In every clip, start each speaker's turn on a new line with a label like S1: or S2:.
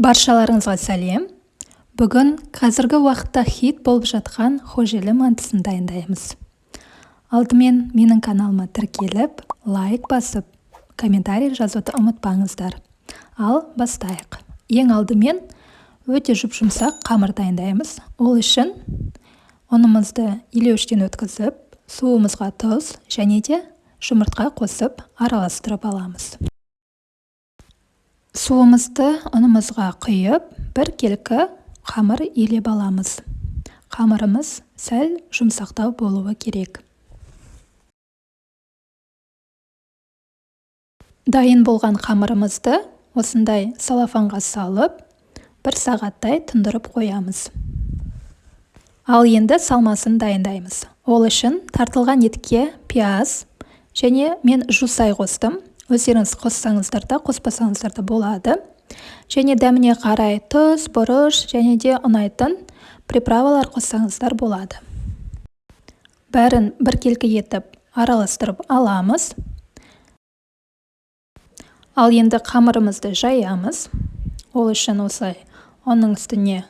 S1: Баршаларыңызға сәлем. Бүгін қазіргі уақытта хит болып жатқан хожелі мантысын дайындаймыз. Алдымен менің каналыма тіркеліп, лайк басып, комментарий жазуды ұмытпаңыздар. Ал бастайық. Ең алдымен өте жұп-жұмсақ қамыр дайындаймыз. Ол үшін ұнымызды илеуіштен өткізіп, суымызға тұз және де жұмыртқа қосып араластырып аламыз. Суымызды ұнымызға құйып, бір келкі қамыр илеп аламыз. Қамырымыз сәл жұмсақтау болуы керек. Дайын болған қамырымызды осындай салафанға салып, бір сағаттай тұндырып қоямыз. Ал енді салмасын дайындаймыз. Ол үшін тартылған етке пияз және мен жусай қостым. Өздеріңіз қоссаңыздар да, қоспасаңыздар да болады. Және дәміне қарай тұз, бұрыш және де ұнайтын приправалар қоссаңыздар болады. Бәрін бір келкі етіп араластырып аламыз. Ал енді қамырымызды жаямыз. Ол үшін осылай оның үстіне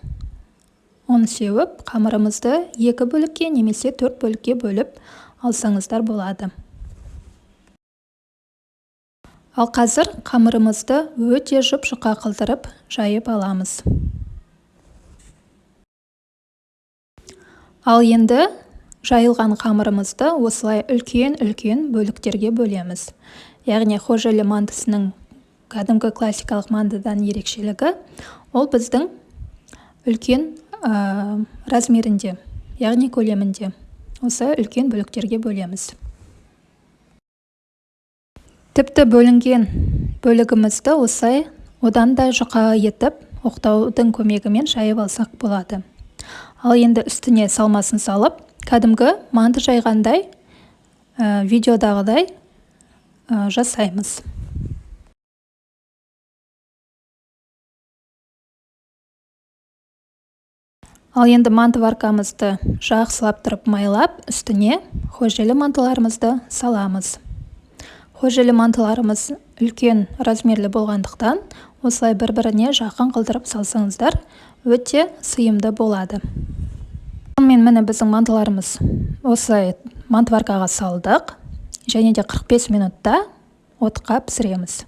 S1: ұн сеуіп, қамырымызды 2 бөлікке немесе 4 бөлікке бөліп алсаңыздар болады. Ал қазір қамырымызды өте жұп-жұқа қылдырып жайып аламыз. Ал енді жайылған қамырымызды осылай үлкен-үлкен бөліктерге бөлеміз. Яғни хожелі мантысының кәдімгі классикалық мантыдан ерекшелігі ол біздің үлкен размерінде, яғни көлемінде. Осы үлкен бөліктерге бөлеміз. Тіпті бөлінген бөлігімізді осылай одан да жұқа етіп, оқтаудың көмегімен жайып алсақ болады. Ал енді үстіне салмасын салып, кәдімгі манты жайғандай видеодағыдай жасаймыз. Ал енді манты варкамызды жақсылап тұрып майлап, үстіне хожелі мантыларымызды саламыз. Хожелі мантыларымыз үлкен размерлі болғандықтан, осылай бір-біріне жақын қылдырып салсаңыздар, өте сыйымды болады. Міне біздің мантыларымыз осылай мантываркаға салдық, және де 45 минутта отқа пісіреміз.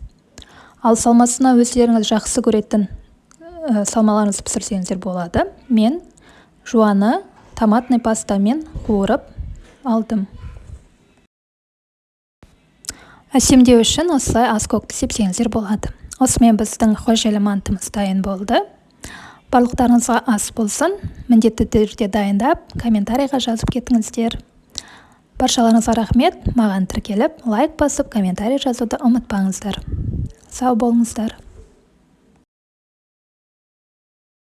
S1: Ал салмасына өздеріңіз жақсы көретін салмаларыңызды пісірсеңіздер болады. Мен жуаны томатный пастамен қуырып алдым. Әсемдеу үшін осылай аскөкті сепсеңіздер болады. Осымен біздің хожелі мантымыз дайын болды. Барлықтарыңызға ас болсын. Міндетті түрде дайындап, комментарийға жазып кетіңіздер. Баршаларыңызға рахмет. Маған тіркеліп, лайк басып, комментарий жазуды ұмытпаңыздар. Сау болыңыздар.